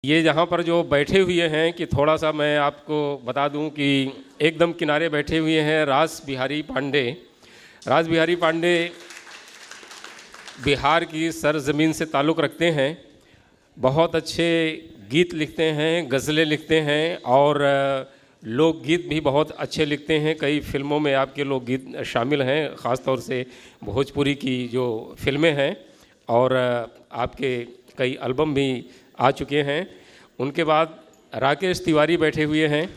ये जहाँ पर जो बैठे हुए हैं कि थोड़ा सा मैं आपको बता दूं कि एकदम किनारे बैठे हुए हैं रास बिहारी पांडे। रास बिहारी पांडे बिहार की सरजमीन से ताल्लुक़ रखते हैं। बहुत अच्छे गीत लिखते हैं, गज़लें लिखते हैं और लोकगीत भी बहुत अच्छे लिखते हैं। कई फिल्मों में आपके लोकगीत शामिल हैं, ख़ास तौर से भोजपुरी की जो फिल्में हैं, और आपके कई एल्बम भी आ चुके हैं। उनके बाद राकेश तिवारी बैठे हुए हैं।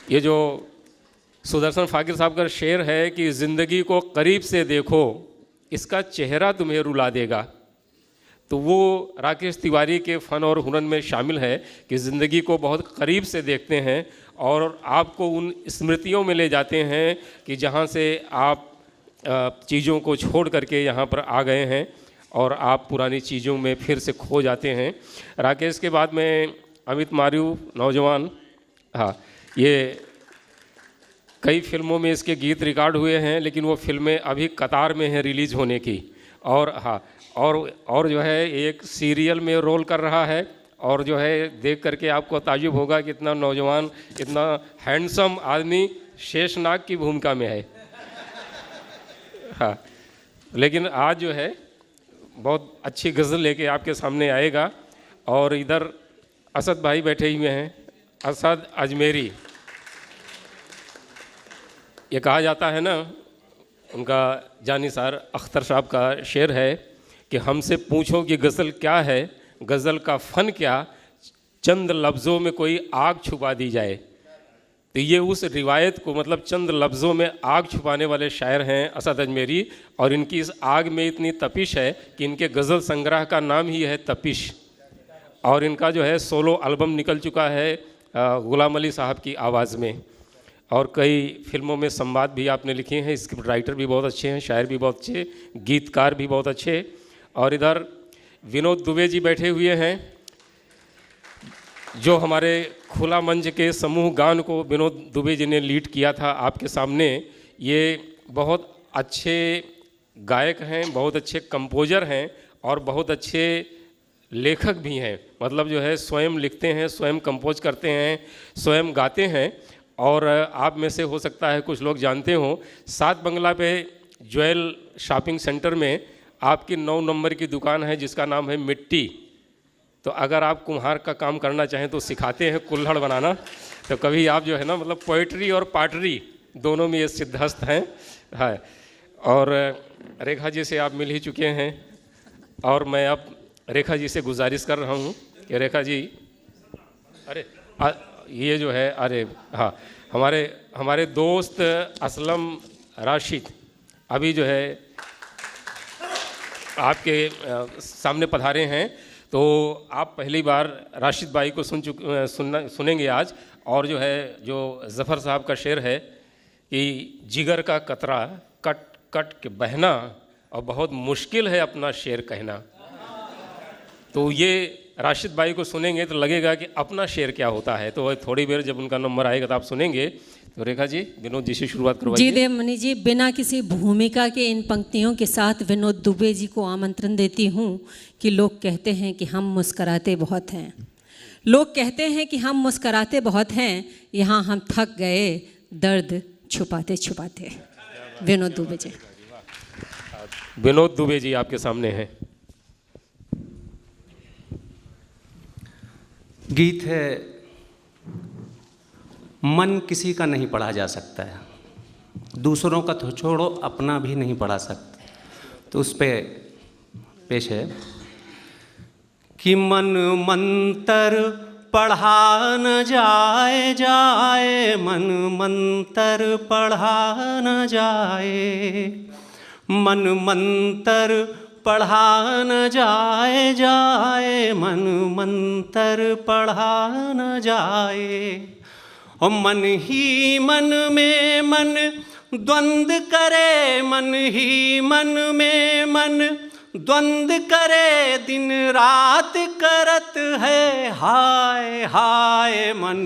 ये जो सुदर्शन फ़ाकिर साहब का शेर है कि ज़िंदगी को करीब से देखो, इसका चेहरा तुम्हें रुला देगा, तो वो राकेश तिवारी के फ़न और हुनर में शामिल है कि ज़िंदगी को बहुत करीब से देखते हैं और आपको उन स्मृतियों में ले जाते हैं कि जहाँ से आप चीज़ों को छोड़ करके यहाँ पर आ गए हैं और आप पुरानी चीज़ों में फिर से खो जाते हैं। राकेश के बाद में अमित मारू, नौजवान। हाँ, ये कई फिल्मों में इसके गीत रिकॉर्ड हुए हैं, लेकिन वो फिल्में अभी कतार में हैं रिलीज़ होने की। और हाँ, और जो है एक सीरियल में रोल कर रहा है, और जो है देख करके आपको ताज्जुब होगा कि इतना नौजवान, इतना हैंडसम आदमी शेषनाग की भूमिका में है। हाँ, लेकिन आज जो है बहुत अच्छी गज़ल लेके आपके सामने आएगा। और इधर असद भाई बैठे हुए हैं, असद अजमेरी। ये कहा जाता है ना, उनका जानिसार अख्तर साहब का शेर है कि हमसे पूछो कि गज़ल क्या है, गज़ल का फ़न क्या, चंद लफ्ज़ों में कोई आग छुपा दी जाए। तो ये उस रिवायत को, मतलब चंद लफ्ज़ों में आग छुपाने वाले शायर हैं असद अजमेरी। और इनकी इस आग में इतनी तपिश है कि इनके गज़ल संग्रह का नाम ही है तपिश। और इनका जो है सोलो एल्बम निकल चुका है गुलाम अली साहब की आवाज़ में। और कई फिल्मों में संवाद भी आपने लिखे हैं, स्क्रिप्ट राइटर भी बहुत अच्छे हैं, शायर भी बहुत अच्छे, गीतकार भी बहुत अच्छे। और इधर विनोद दुबे जी बैठे हुए हैं, जो हमारे खुला मंच के समूह गान को विनोद दुबे जी ने लीड किया था आपके सामने। ये बहुत अच्छे गायक हैं, बहुत अच्छे कंपोजर हैं और बहुत अच्छे लेखक भी हैं। मतलब जो है स्वयं लिखते हैं, स्वयं कंपोज करते हैं, स्वयं गाते हैं। और आप में से हो सकता है कुछ लोग जानते हो, 7 बंगला पे ज्वेल शॉपिंग सेंटर में आपकी 9 नंबर की दुकान है जिसका नाम है मिट्टी। तो अगर आप कुम्हार का काम करना चाहें तो सिखाते हैं कुल्हड़ बनाना। तो कभी आप जो है ना, मतलब पोइट्री और पाटरी दोनों में ये सिद्धहस्त हैं। हाँ, और रेखा जी से आप मिल ही चुके हैं, और मैं अब रेखा जी से गुजारिश कर रहा हूँ कि रेखा जी, अरे ये जो है, अरे हाँ, हमारे दोस्त असलम राशिद अभी जो है आपके सामने पधारे हैं। तो आप पहली बार राशिद भाई को सुनेंगे आज। और जो है, जो ज़फ़र साहब का शेर है कि जिगर का कतरा कट कट के बहना, और बहुत मुश्किल है अपना शेर कहना। तो ये राशिद भाई को सुनेंगे तो लगेगा कि अपना शेर क्या होता है। तो थोड़ी देर जब उनका नंबर आएगा तो आप सुनेंगे। तो रेखा जी, विनोद जी से शुरुआत करवाइए। जी देवमणि जी, बिना किसी भूमिका के इन पंक्तियों के साथ विनोद दुबे जी को आमंत्रण देती हूँ कि लोग कहते हैं कि हम मुस्कराते बहुत हैं, लोग कहते हैं कि हम मुस्कराते बहुत हैं, यहाँ हम थक गए दर्द छुपाते छुपाते। विनोद दुबे जी। विनोद दुबे जी आपके सामने हैं। गीत है, मन किसी का नहीं पढ़ा जा सकता है, दूसरों का तो छोड़ो अपना भी नहीं पढ़ा सकते। तो उस पे पेश है कि मन मंतर पढ़ा न जाए जाए, मन मंतर पढ़ा न जाए, मन मंतर पढ़ा न जाए जाए, मन मंतर पढ़ा न जाए। और मन ही मन में मन द्वंद्व करे, मन ही मन में मन द्वंद्व करे, दिन रात करत है हाय हाय। मन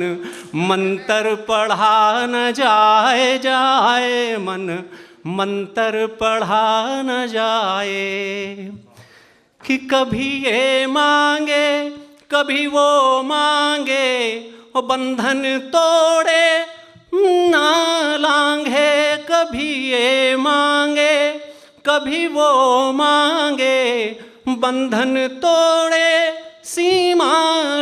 मंतर पढ़ा न जाए जाए, मन मंतर पढ़ा न जाए। कि कभी ये मांगे कभी वो मांगे, वो बंधन तोड़े ना लांघे। कभी ये मांगे कभी वो मांगे, बंधन तोड़े सीमा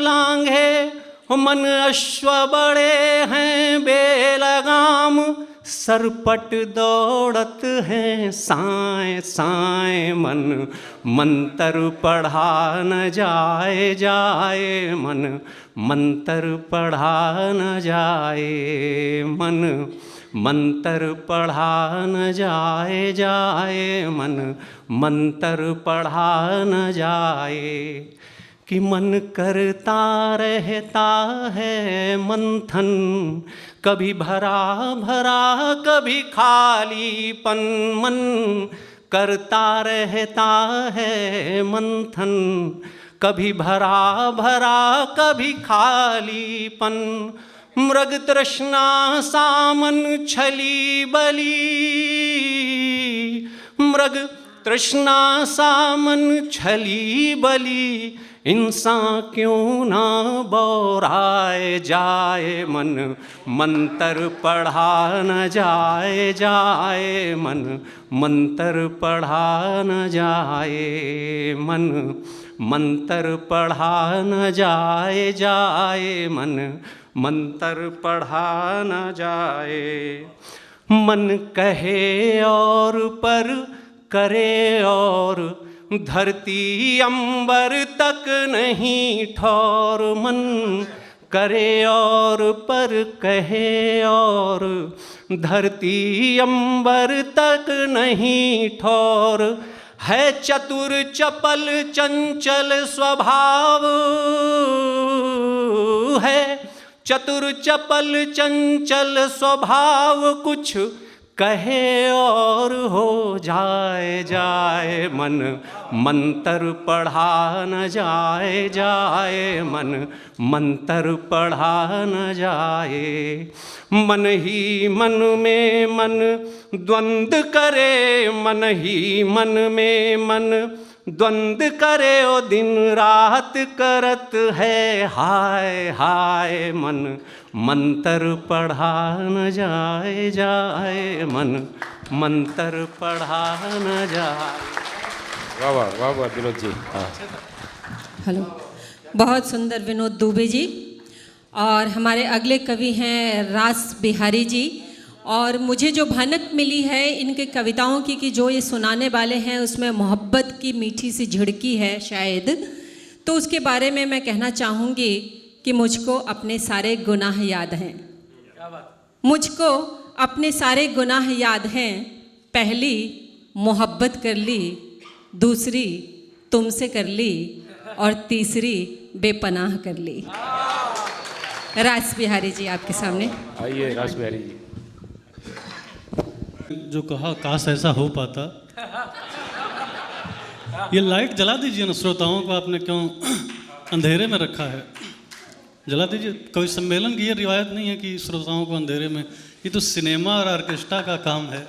लांघे। मन अश्व बड़े हैं बेलगाम, सरपट दौड़त हैं साए साए। मन मंत्र पढ़ा न जाए जाए, मन मंत्र पढ़ा न जाए। मन मंत्र पढ़ा न जाए जाए, मन मंत्र पढ़ा न जाए। कि मन करता रहता है मंथन, कभी भरा भरा कभी खालीपन। मन करता रहता है मंथन, कभी भरा भरा कभी खालीपन। मृग तृष्णा सामन छली बली, मृग तृष्णा सामन छली बली। इंसान क्यों ना बौराए जाए, मन मंत्र पढ़ा न जाए जाए। मन मंत्र पढ़ा न जाए, मन मंत्र पढ़ा न जाए जाए। मन मंत्र पढ़ा न जाए। मन कहे और पर करे और, धरती अंबर तक नहीं ठौर। मन करे और पर कहे और, धरती अंबर तक नहीं ठौर। है चतुर चपल चंचल स्वभाव, है चतुर चपल चंचल स्वभाव। कुछ कहे और हो जाए जाए, मन मंत्र पढ़ा न जाए जाए। मन मंत्र पढ़ा न जाए। मन ही मन में मन द्वंद्व करे, मन ही मन में मन द्वंद्व करे। ओ दिन रात करत है हाय हाय। मन मंत्र पढ़ा न जाए जाए, मन मंत्र पढ़ा न जाए। वाह वाह वाह वाह विनोद जी। हाँ हेलो, बहुत सुंदर विनोद दुबे जी। और हमारे अगले कवि हैं रास बिहारी जी। और मुझे जो भनक मिली है इनके कविताओं की कि जो ये सुनाने वाले हैं उसमें मोहब्बत की मीठी सी झिड़की है शायद। तो उसके बारे में मैं कहना चाहूँगी कि मुझको अपने सारे गुनाह याद हैं। मुझको अपने सारे गुनाह याद हैं। पहली मोहब्बत कर ली, दूसरी तुमसे कर ली, और तीसरी बेपनाह कर ली। रास बिहारी जी आपके सामने। आइए रास बिहारी जी। जो कहा काश ऐसा हो पाता। ये लाइट जला दीजिए ना, श्रोताओं को आपने क्यों अंधेरे में रखा है? जला दीजिए। कोई सम्मेलन की ये रिवायत नहीं है कि श्रोताओं को अंधेरे में, ये तो सिनेमा और ऑर्केस्ट्रा का काम है।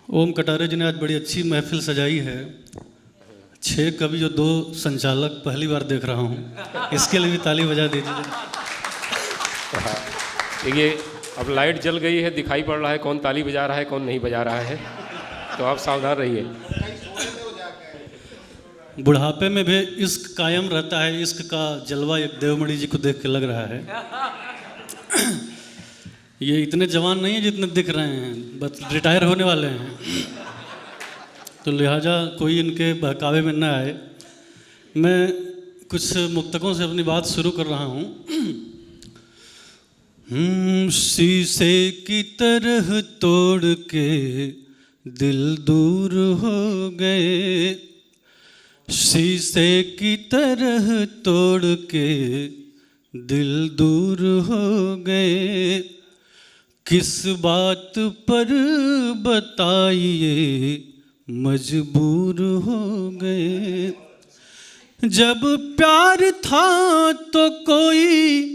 ओम कटारे जी ने आज बड़ी अच्छी महफिल सजाई है। 6 कवि जो 2 संचालक, पहली बार देख रहा हूँ। इसके लिए भी ताली बजा दीजिए। देखिए अब लाइट जल गई है, दिखाई पड़ रहा है कौन ताली बजा रहा है कौन नहीं बजा रहा है, तो आप सावधान रहिए। बुढ़ापे में भी इश्क कायम रहता है। इश्क का जलवा एक देवमणि जी को देख के लग रहा है। ये इतने जवान नहीं है जितने दिख रहे हैं, बस रिटायर होने वाले हैं। तो लिहाजा कोई इनके बहकावे में न आए। मैं कुछ मुक्तकों से अपनी बात शुरू कर रहा हूँ। शीशे की तरह तोड़ के दिल दूर हो गए, शीशे की तरह तोड़ के दिल दूर हो गए। किस बात पर बताइए मजबूर हो गए। जब प्यार था तो कोई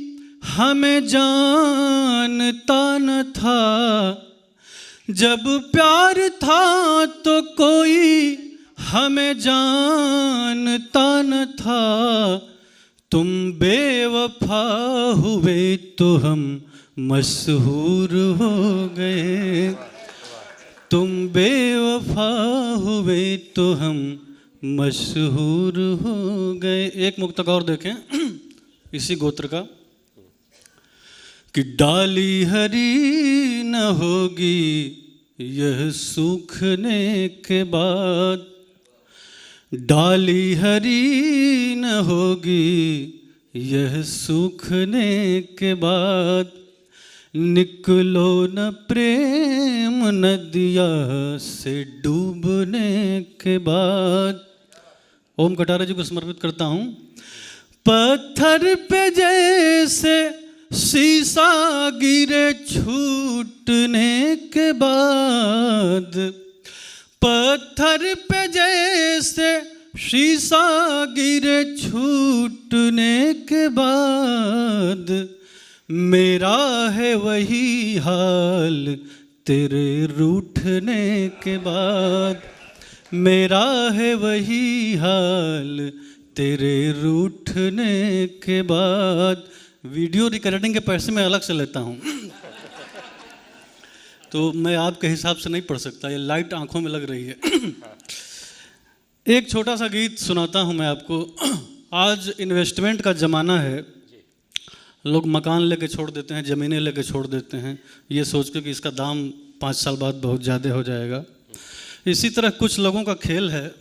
हमें जानता न था, जब प्यार था तो कोई हमें जानता न था, तुम बेवफा हुए तो हम मशहूर हो गए, तुम बेवफा हुए तो हम मशहूर हो गए। एक मुक्तक और देखें इसी गोत्र का, कि डाली हरी न होगी यह सूखने के बाद, डाली हरी न होगी यह सूखने के बाद, निकलो न प्रेम नदिया से डूबने के बाद। ओम कटारे जी को समर्पित करता हूँ। पत्थर पे जैसे शीशा गिरे छूटने के बाद, पत्थर पे जैसे शीशा गिरे छूटने के बाद, मेरा है वही हाल तेरे रूठने के बाद, मेरा है वही हाल तेरे रूठने के बाद। वीडियो रिकॉर्डिंग के पैसे मैं अलग से लेता हूँ तो मैं आपके हिसाब से नहीं पढ़ सकता, ये लाइट आंखों में लग रही है। एक छोटा सा गीत सुनाता हूँ मैं आपको। आज इन्वेस्टमेंट का ज़माना है, लोग मकान लेके छोड़ देते हैं, ज़मीनें लेके छोड़ देते हैं, ये सोच के कि इसका दाम 5 साल बाद बहुत ज़्यादा हो जाएगा। इसी तरह कुछ लोगों का खेल है,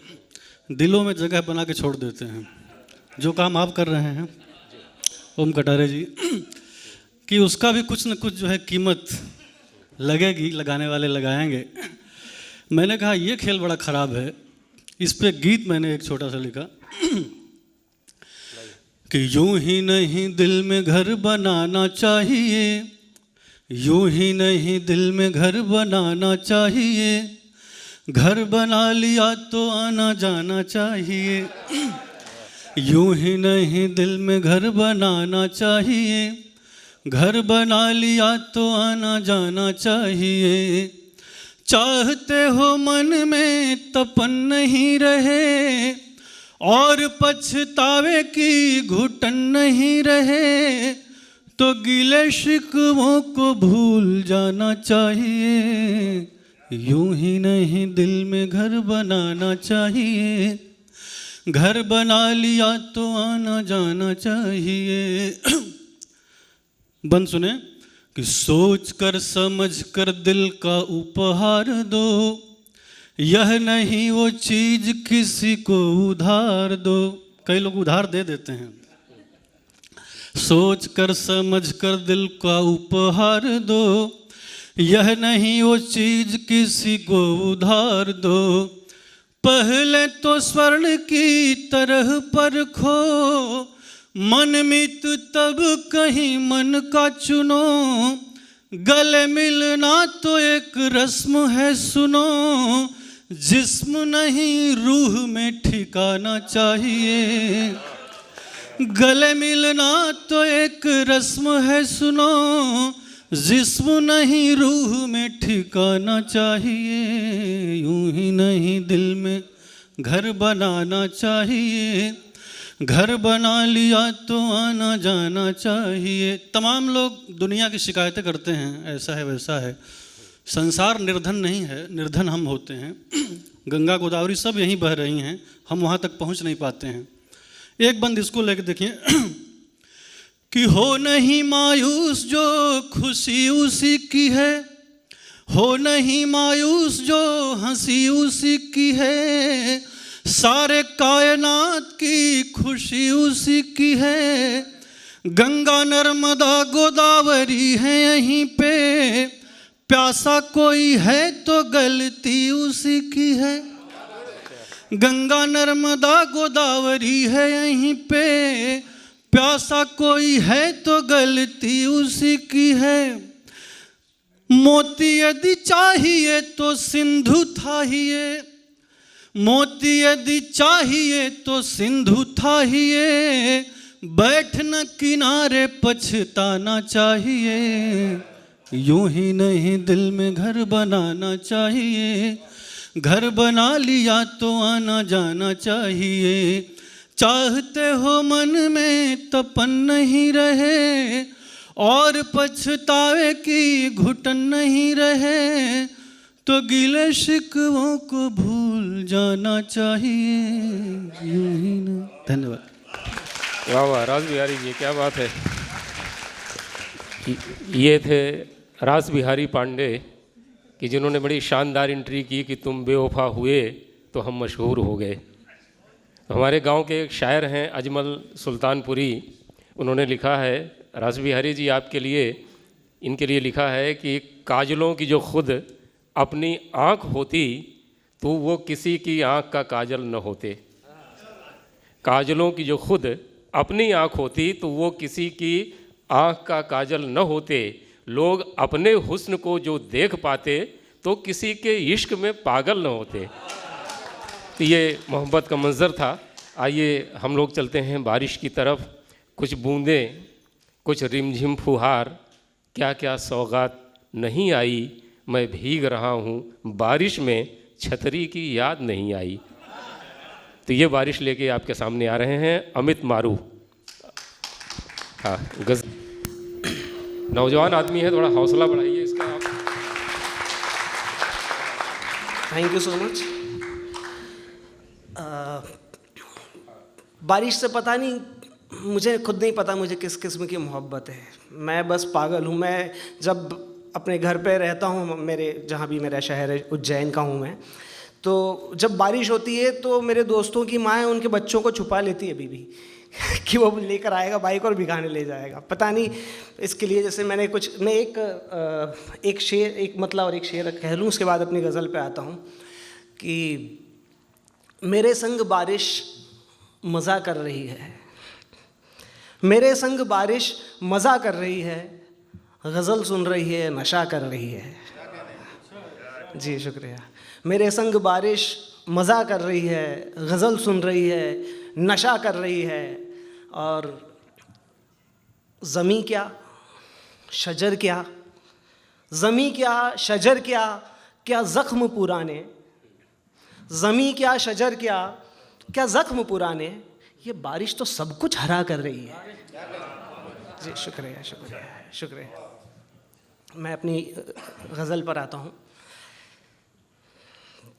दिलों में जगह बना के छोड़ देते हैं। जो काम आप कर रहे हैं ओम कटारे जी, कि उसका भी कुछ न कुछ जो है कीमत लगेगी, लगाने वाले लगाएंगे। मैंने कहा ये खेल बड़ा ख़राब है, इस पे गीत मैंने एक छोटा सा लिखा कि यूं ही नहीं दिल में घर बनाना चाहिए, यूं ही नहीं दिल में घर बनाना चाहिए, घर बना लिया तो आना जाना चाहिए, यूं ही नहीं दिल में घर बनाना चाहिए, घर बना लिया तो आना जाना चाहिए, चाहते हो मन में तपन नहीं रहे और पछतावे की घुटन नहीं रहे, तो गिले शिकवों को भूल जाना चाहिए, यूं ही नहीं दिल में घर बनाना चाहिए, घर बना लिया तो आना जाना चाहिए। बंद सुने कि सोच कर समझ कर दिल का उपहार दो, यह नहीं वो चीज किसी को उधार दो। कई लोग उधार दे देते हैं। सोच कर समझ कर दिल का उपहार दो, यह नहीं वो चीज किसी को उधार दो, पहले तो स्वर्ण की तरह परखो, मन मित तब कहीं मन का चुनो, गले मिलना तो एक रस्म है सुनो, जिस्म नहीं रूह में ठिकाना चाहिए, गले मिलना तो एक रस्म है सुनो, जिस्म नहीं रूह में ठिकाना चाहिए, यूं ही नहीं दिल में घर बनाना चाहिए, घर बना लिया तो आना जाना चाहिए। तमाम लोग दुनिया की शिकायतें करते हैं, ऐसा है वैसा है। संसार निर्धन नहीं है, निर्धन हम होते हैं। गंगा गोदावरी सब यहीं बह रही हैं, हम वहाँ तक पहुँच नहीं पाते हैं। एक बंद इसको लेके देखिए कि हो नहीं मायूस जो खुशी उसी की है, हो नहीं मायूस जो हंसी उसी की है, सारे कायनात की खुशी उसी की है, गंगा नर्मदा गोदावरी है यहीं पे, प्यासा कोई है तो गलती उसी की है, गंगा नर्मदा गोदावरी है यहीं पे, प्यासा कोई है तो गलती उसी की है, मोती यदि चाहिए तो सिंधु था ही ये, मोती यदि चाहिए तो सिंधु था ही ये, बैठना किनारे पछताना चाहिए, यूं ही नहीं दिल में घर बनाना चाहिए, घर बना लिया तो आना जाना चाहिए। चाहते हो मन में तपन नहीं रहे, और पछतावे की घुटन नहीं रहे, तो गिले शिकवों को भूल जाना चाहिए। यूं ही नहीं। धन्यवाद। वाह वाह रास बिहारी जी, क्या बात है। ये थे रास बिहारी पांडे कि जिन्होंने बड़ी शानदार एंट्री की कि तुम बेवफा हुए तो हम मशहूर हो गए। हमारे गांव के एक शायर हैं अजमल सुल्तानपुरी, उन्होंने लिखा है, रास बिहारी जी आपके लिए, इनके लिए लिखा है कि काजलों की जो खुद अपनी आँख होती तो वो किसी की आँख का काजल न होते। काजलों की जो खुद अपनी आँख होती तो वो किसी की आँख का काजल न होते। लोग अपने हुस्न को जो देख पाते तो किसी के इश्क में पागल न होते। तो ये मोहब्बत का मंज़र था। आइए हम लोग चलते हैं बारिश की तरफ। कुछ बूंदें, कुछ रिमझिम फुहार, क्या क्या सौगात नहीं आई, मैं भीग रहा हूँ बारिश में, छतरी की याद नहीं आई। तो ये बारिश लेके आपके सामने आ रहे हैं अमित मारू। हाँ, नौजवान आदमी है, थोड़ा हौसला बढ़ाइए इसका आप। Thank you so much. बारिश से पता नहीं, मुझे खुद नहीं पता मुझे किस किस्म की मोहब्बत है। मैं बस पागल हूँ। मैं जब अपने घर पे रहता हूँ, मेरे जहाँ भी मेरा शहर है उज्जैन का हूँ मैं, तो जब बारिश होती है तो मेरे दोस्तों की माँ उनके बच्चों को छुपा लेती है अभी भी कि वो लेकर आएगा बाइक और भिगाने ले जाएगा। पता नहीं इसके लिए, जैसे मैं एक शेर, एक मतलब और एक शेर कह लूँ, उसके बाद अपनी गज़ल पे आता हूँ कि मेरे संग बारिश मज़ा कर रही है, मेरे संग बारिश मज़ा कर रही है, गज़ल सुन रही है, नशा कर रही है। जी शुक्रिया। मेरे संग बारिश मज़ा कर रही है, गज़ल सुन रही है, नशा कर रही है, और ज़मी क्या शजर क्या, ज़मी क्या शजर क्या, क्या ज़ख्म पुराने, ज़मी क्या शजर क्या, क्या ज़ख्म पुराने, ये बारिश तो सब कुछ हरा कर रही है। जी शुक्रिया शुक्रिया शुक्रिया। मैं अपनी गज़ल पर आता हूँ।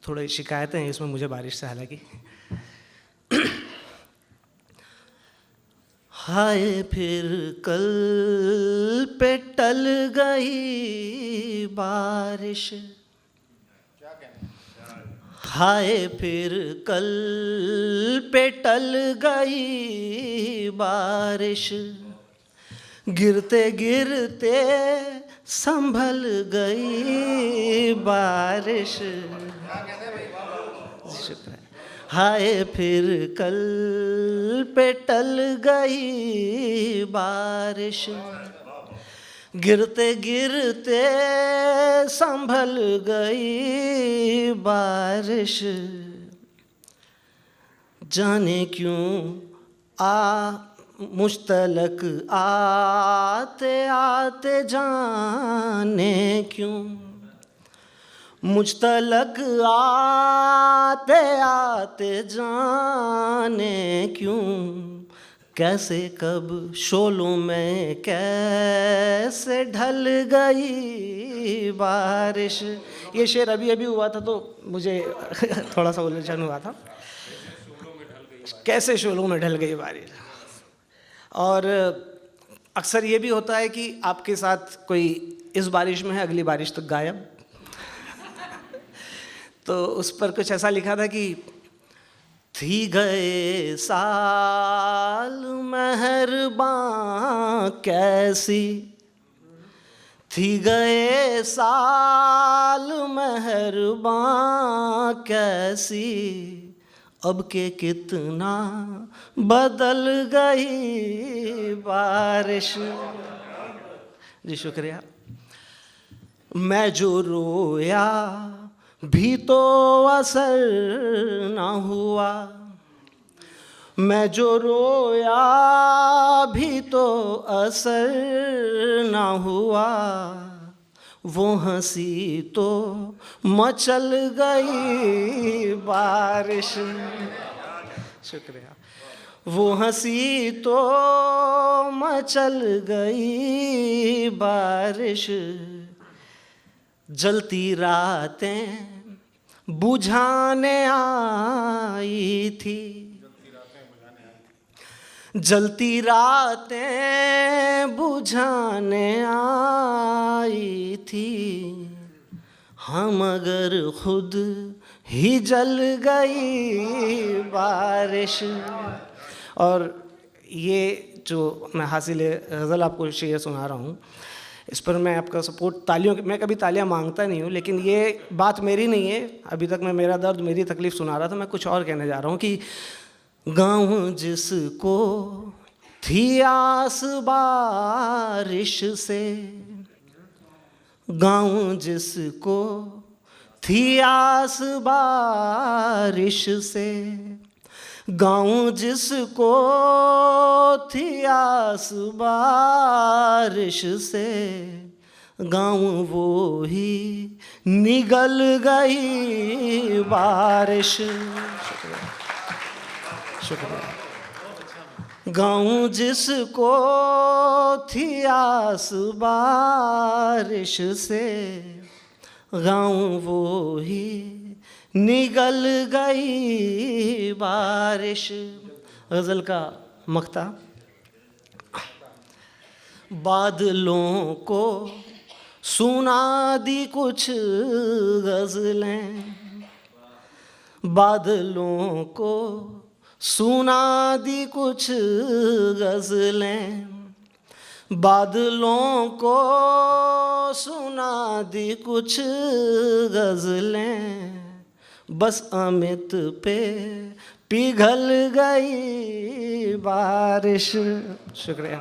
थोड़ी शिकायतें हैं इसमें मुझे बारिश से, हालांकि। हाय फिर कल पे टल गई बारिश, हाय फिर कल पे टल गई बारिश, गिरते गिरते संभल गई बारिश। शुक्र है। हाय फिर कल पे टल गई बारिश, गिरते गिरते संभल गई बारिश, जाने क्यों मुश्तलक आते आते जाने क्यों, मुश्तलक आते आते जाने क्यों, कैसे कब शोलों में कैसे ढल गई बारिश। ये शेर अभी अभी हुआ था तो मुझे थोड़ा सा उलझन हुआ था, कैसे शोलों में ढल गई बारिश। और अक्सर ये भी होता है कि आपके साथ कोई इस बारिश में है, अगली बारिश तक गायब। तो उस पर कुछ ऐसा लिखा था कि थी गए साल मेहरबां कैसी, थी गए साल मेहरबां कैसी, अब के कितना बदल गई बारिश। जी शुक्रिया। मैं जो रोया भी तो असर ना हुआ, मैं जो रोया भी तो असर ना हुआ, वो हंसी तो मचल गई बारिश। शुक्रिया। वो हंसी तो मचल गई बारिश, जलती रातें बुझाने आई थी, जलती रातें बुझाने आई थी, हम अगर खुद ही जल गई बारिश। और ये जो मैं हासिल गज़ल आपको शेर सुना रहा हूँ, इस पर मैं आपका सपोर्ट तालियों, मैं कभी तालियां मांगता नहीं हूँ, लेकिन ये बात मेरी नहीं है। अभी तक मैं मेरा दर्द, मेरी तकलीफ़ सुना रहा था, मैं कुछ और कहने जा रहा हूँ कि गाँव जिसको थी आस बारिश से, गाँव जिसको थी आस बारिश से, गाँव जिसको थी आस बारिश से, गाँव वो ही निगल गई बारिश। शुक्रिया। गाँव जिसको थी आस बारिश से, गाँव वो ही निगल गई बारिश। गज़ल का मक्ता। बादलों को सुना दी कुछ गज़लें, बादलों को सुना दी कुछ गज़लें, बादलों को सुना दी कुछ गज़लें, बस अमित पे पिघल गई बारिश। शुक्रिया।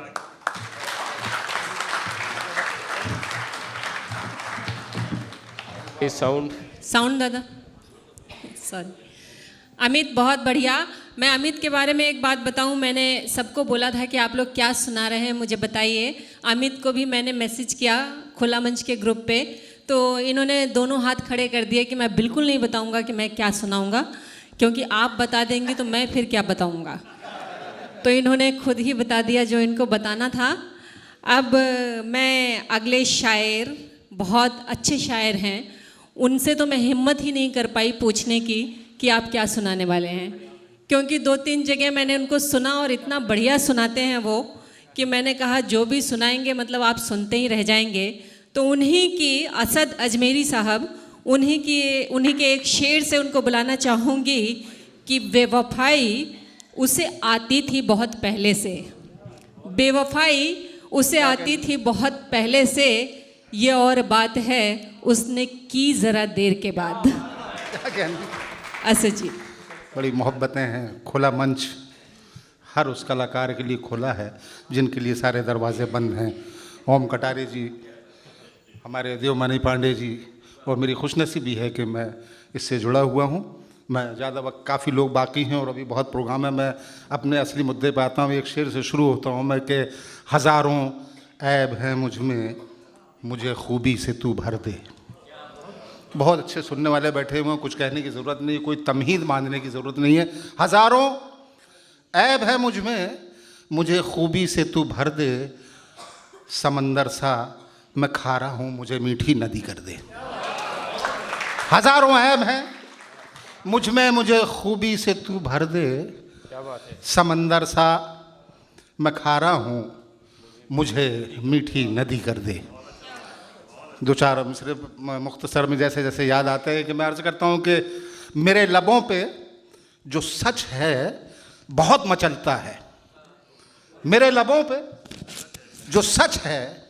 साउंड दादा, सॉरी। अमित बहुत बढ़िया। मैं अमित के बारे में एक बात बताऊं, मैंने सबको बोला था कि आप लोग क्या सुना रहे हैं मुझे बताइए। अमित को भी मैंने मैसेज किया खुला मंच के ग्रुप पे, तो इन्होंने दोनों हाथ खड़े कर दिए कि मैं बिल्कुल नहीं बताऊंगा कि मैं क्या सुनाऊंगा, क्योंकि आप बता देंगे तो मैं फिर क्या बताऊंगा। तो इन्होंने खुद ही बता दिया जो इनको बताना था। अब मैं अगले शायर, बहुत अच्छे शायर हैं, उनसे तो मैं हिम्मत ही नहीं कर पाई पूछने की कि आप क्या सुनाने वाले हैं, क्योंकि 2-3 जगह मैंने उनको सुना और इतना बढ़िया सुनाते हैं वो कि मैंने कहा जो भी सुनाएंगे मतलब आप सुनते ही रह जाएंगे। तो उन्हीं की असद अजमेरी साहब, उन्हीं के एक शेर से उनको बुलाना चाहूँगी कि बेवफाई उसे आती थी बहुत पहले से, बेवफाई उसे आती थी बहुत पहले से, ये और बात है उसने की ज़रा देर के बाद। असद जी, बड़ी मोहब्बतें हैं। खुला मंच हर उस कलाकार के लिए खुला है जिनके लिए सारे दरवाजे बंद हैं। ओम कटारे जी, हमारे देवमणि पांडे जी, और मेरी खुशनसीबी है कि मैं इससे जुड़ा हुआ हूँ। मैं ज़्यादा वक्त, काफ़ी लोग बाकी हैं और अभी बहुत प्रोग्राम है। मैं अपने असली मुद्दे पर आता हूँ। एक शेर से शुरू होता हूँ मैं कि हज़ारों ऐब हैं मुझ में, मुझे खूबी से तू भर दे। बहुत अच्छे सुनने वाले बैठे हुए हैं, कुछ कहने की ज़रूरत नहीं, कोई तमहीद मानने की ज़रूरत नहीं है। हज़ारों ऐब है मुझ में, मुझे खूबी से तू भर दे, समंदर सा मैं खारा हूँ, मुझे मीठी नदी कर दे। हज़ारों ऐब हैं मुझ में, मुझे खूबी से तू भर दे, समंदर सा मैं खारा हूँ, मुझे मीठी नदी कर दे। 2-4 मिसरे मुख्तसर में जैसे जैसे याद आते हैं कि मैं अर्ज़ करता हूँ कि मेरे लबों पे जो सच है बहुत मचलता है, मेरे लबों पे जो सच है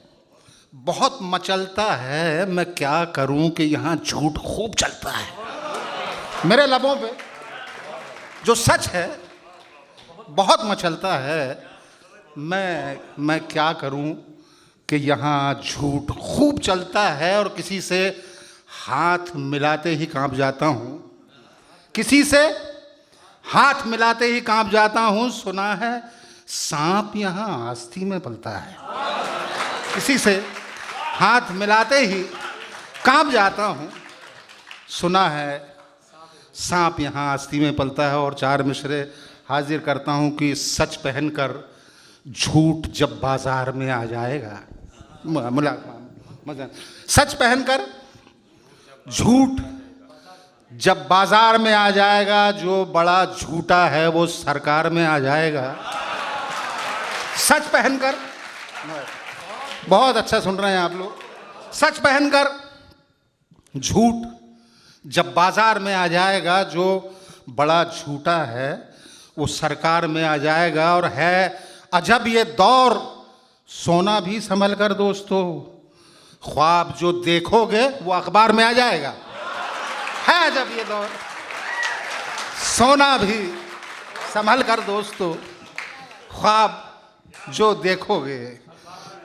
बहुत मचलता है, मैं क्या करूँ कि यहाँ झूठ खूब चलता है। मेरे लबों पे जो सच है बहुत मचलता है, मैं क्या करूं कि यहाँ झूठ खूब चलता है, और किसी से हाथ मिलाते ही कांप जाता हूँ, किसी से हाथ मिलाते ही कांप जाता हूँ। सुना है सांप यहाँ आस्ती में पलता है। किसी से हाथ मिलाते ही कांप जाता हूँ। सुना है सांप यहाँ आस्ती में पलता है, और चार मिसरे हाजिर करता हूँ कि सच पहनकर झूठ जब बाजार में आ जाएगा। सच पहनकर झूठ जब बाजार में आ जाएगा, जो बड़ा झूठा है वो सरकार में आ जाएगा। सच पहनकर, बहुत अच्छा सुन रहे हैं आप लोग, सच पहनकर झूठ जब बाजार में आ जाएगा, जो बड़ा झूठा है वो सरकार में आ जाएगा। और है अजब ये दौर, सोना भी संभल कर दोस्तों, ख्वाब जो देखोगे वो अखबार में आ जाएगा। है अजब ये दौर, सोना भी संभल कर दोस्तों, ख्वाब जो देखोगे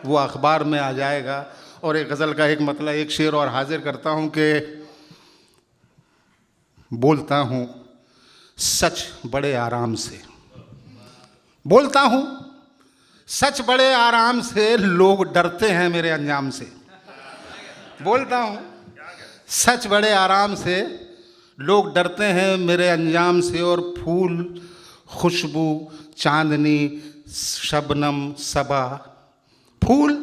वो अखबार में आ जाएगा। और एक गज़ल का एक मतलब, एक शेर और हाजिर करता हूँ कि बोलता हूँ सच बड़े आराम से, बोलता हूँ सच बड़े आराम से, लोग डरते हैं मेरे अंजाम से। बोलता हूँ सच बड़े आराम से, लोग डरते हैं मेरे अंजाम से। और फूल, खुशबू, चांदनी, शबनम, सबा, फूल,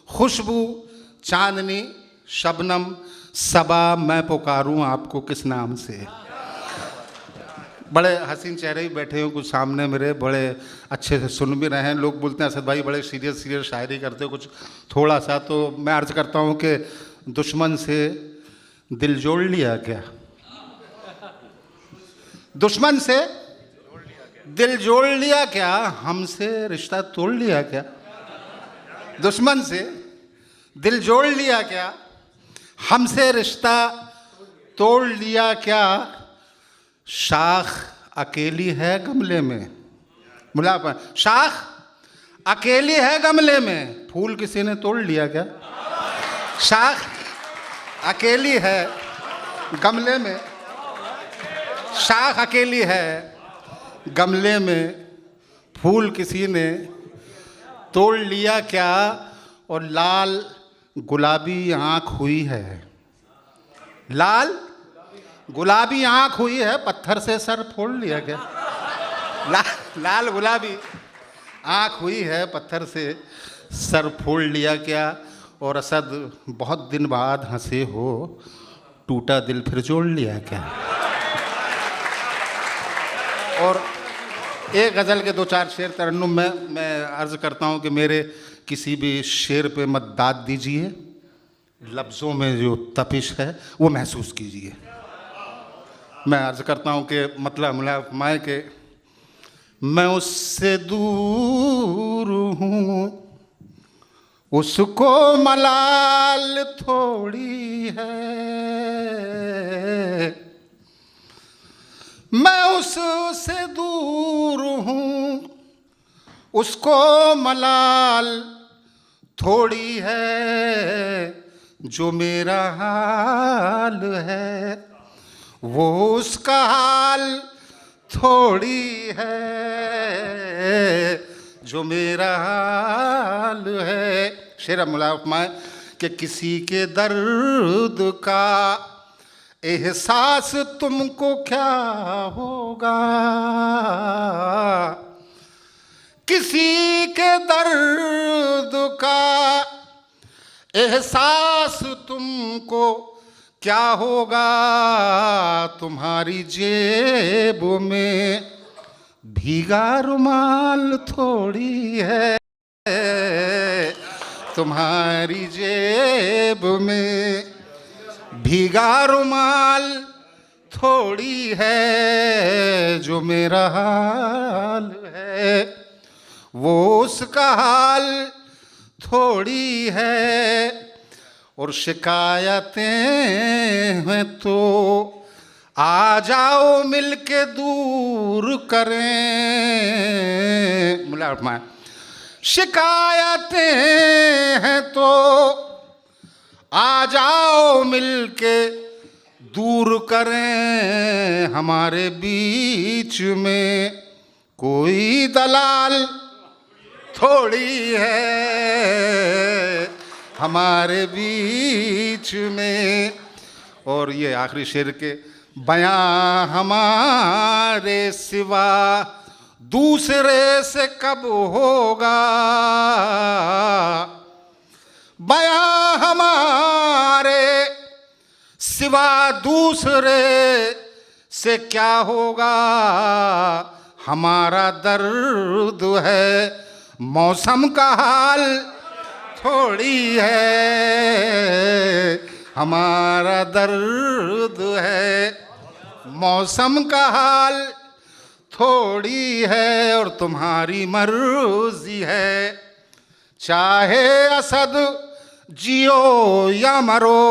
खुशबू, चांदनी, शबनम, सबा, मैं पुकारूं आपको किस नाम से। बड़े हसीन चेहरे ही बैठे हो कुछ सामने मेरे, बड़े अच्छे से सुन भी रहे हैं। लोग बोलते हैं असद भाई बड़े सीरियस सीरियस शायरी करते हो कुछ थोड़ा सा, तो मैं अर्ज करता हूँ कि दुश्मन से दिल जोड़ लिया क्या, दुश्मन से दिल जोड़ लिया क्या, हमसे रिश्ता तोड़ लिया क्या। दुश्मन से दिल जोड़ लिया क्या, हमसे रिश्ता तोड़ लिया क्या। शाख अकेली है गमले में, मुलापा, शाख अकेली है गमले में, फूल किसी ने तोड़ लिया क्या। शाख अकेली है गमले में, शाख अकेली है गमले में, फूल किसी ने तोड़ लिया क्या। और लाल गुलाबी आँख हुई है, लाल गुलाबी आँख हुई है, पत्थर से सर फोड़ लिया क्या। लाल गुलाबी आँख हुई है, पत्थर से सर फोड़ लिया क्या। और असद बहुत दिन बाद हंसे हो, टूटा दिल फिर जोड़ लिया क्या। और एक गज़ल के दो चार शेर तरन्नुम में मैं अर्ज़ करता हूँ कि मेरे किसी भी शेर पे मत दाद दीजिए, लफ्ज़ों में जो तपिश है वो महसूस कीजिए। मैं अर्ज़ करता हूँ कि मतलब मैं कि मैं उससे दूर हूँ, उसको मलाल थोड़ी है, मैं उससे दूर हूँ, उसको मलाल थोड़ी है, जो मेरा हाल है वो उसका हाल थोड़ी है, जो मेरा हाल है। शेर मुलाफमा कि किसी के दर्द का एहसास तुमको क्या होगा, किसी के दर्द का एहसास तुमको क्या होगा, तुम्हारी जेब में भीगा रुमाल थोड़ी है, तुम्हारी जेब में भीगा रुमाल थोड़ी है, जो मेरा हाल है वो उसका हाल थोड़ी है। और शिकायतें हैं तो आ जाओ मिलके दूर करें, मुलाकात। शिकायतें हैं तो आ जाओ मिलके दूर करें, हमारे बीच में कोई दलाल थोड़ी है, हमारे बीच में। और ये आखिरी शेर के बयां हमारे सिवा दूसरे से कब होगा, बयां हमारे सिवा दूसरे से क्या होगा। हमारा दर्द है मौसम का हाल थोड़ी है, हमारा दर्द है मौसम का हाल थोड़ी है। और तुम्हारी मर्जी है, चाहे असद जियो या मरो,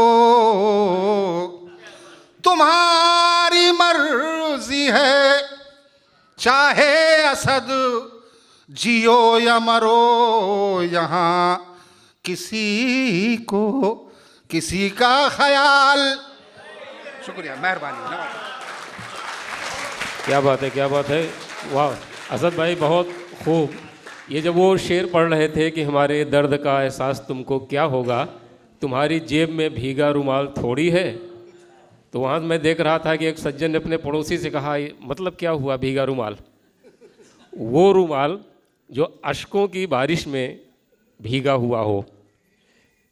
तुम्हारी मर्जी है, चाहे असद जियो या मरो। यहाँ किसी को किसी का ख्याल। शुक्रिया, मेहरबानी। क्या बात है, क्या बात है, वाह असद भाई, बहुत खूब। ये जब वो शेर पढ़ रहे थे कि हमारे दर्द का एहसास तुमको क्या होगा, तुम्हारी जेब में भीगा रुमाल थोड़ी है, तो वहाँ मैं देख रहा था कि एक सज्जन ने अपने पड़ोसी से कहा, मतलब क्या हुआ भीगा रुमाल? वो रुमाल जो अश्कों की बारिश में भीगा हुआ हो।